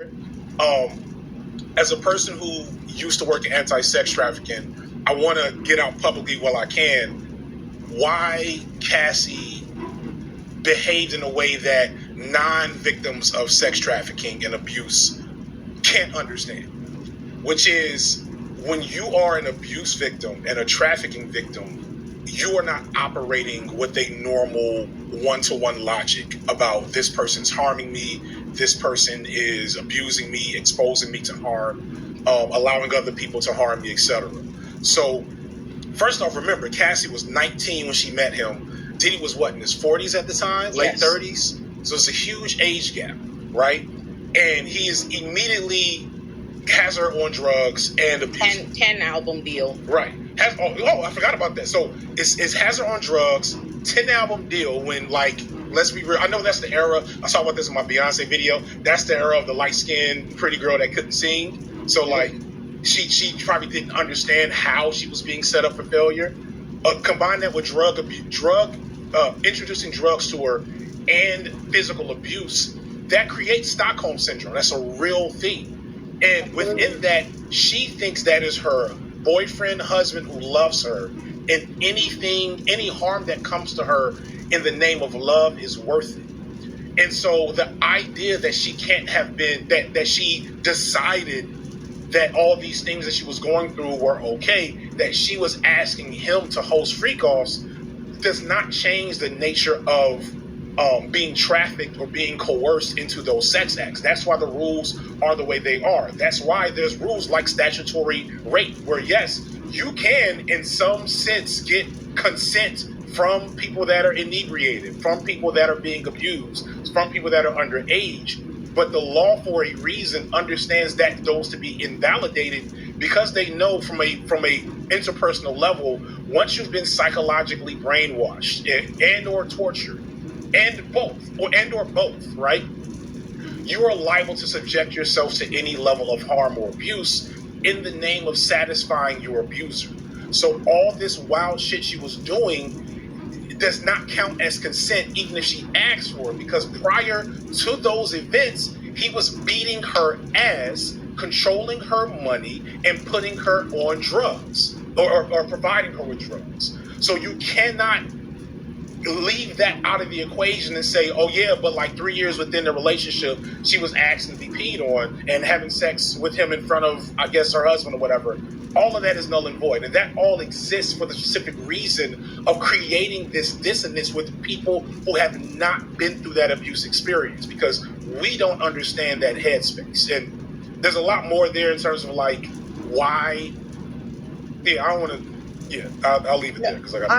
As a person who used to work in anti-sex trafficking, I want to get out publicly while I can why Cassie behaved in a way that non-victims of sex trafficking and abuse can't understand, which is when you are an abuse victim and a trafficking victim, you are not operating with a normal one-to-one logic about this person's harming me, this person is abusing me, exposing me to harm, allowing other people to harm me, etc. So, first off, remember, Cassie was 19 when she met him. Diddy was what, in his 40s at the time? Late 30s? So it's a huge age gap, right? And he is immediately has her on drugs and abuse. 10 album deal. Right. I forgot about that. So it's has her on drugs, 10 album deal when, like, let's be real. I know that's the era. I saw about this in my Beyonce video. That's the era of the light-skinned pretty girl that couldn't sing. So, like, she probably didn't understand how she was being set up for failure. Combine that with introducing drugs to her and physical abuse, that creates Stockholm Syndrome. That's a real thing. And within that, she thinks that is her boyfriend, husband who loves her, and any harm that comes to her in the name of love is worth it. And so the idea that she can't have been, that she decided that all these things that she was going through were okay, that she was asking him to host freak-offs, does not change the nature of being trafficked or being coerced into those sex acts. That's why the rules are the way they are. That's why there's rules like statutory rape, where yes, you can in some sense get consent from people that are inebriated, from people that are being abused, from people that are underage. But the law, for a reason, understands that those to be invalidated because they know from a interpersonal level, once you've been psychologically brainwashed and or tortured, and both, right? You are liable to subject yourself to any level of harm or abuse in the name of satisfying your abuser. So all this wild shit she was doing does not count as consent, even if she asked for it, because prior to those events, he was beating her ass, controlling her money, and putting her on drugs, or providing her with drugs. So you cannot leave that out of the equation and say, oh yeah, but like 3 years within the relationship, she was asked to be peed on and having sex with him in front of, I guess, her husband or whatever. All of that is null and void. And that all exists for the specific reason of creating this dissonance with people who have not been through that abuse experience, because we don't understand that headspace. And there's a lot more there in terms of like why. Yeah, I don't want to. Yeah, I'll leave it there because I got.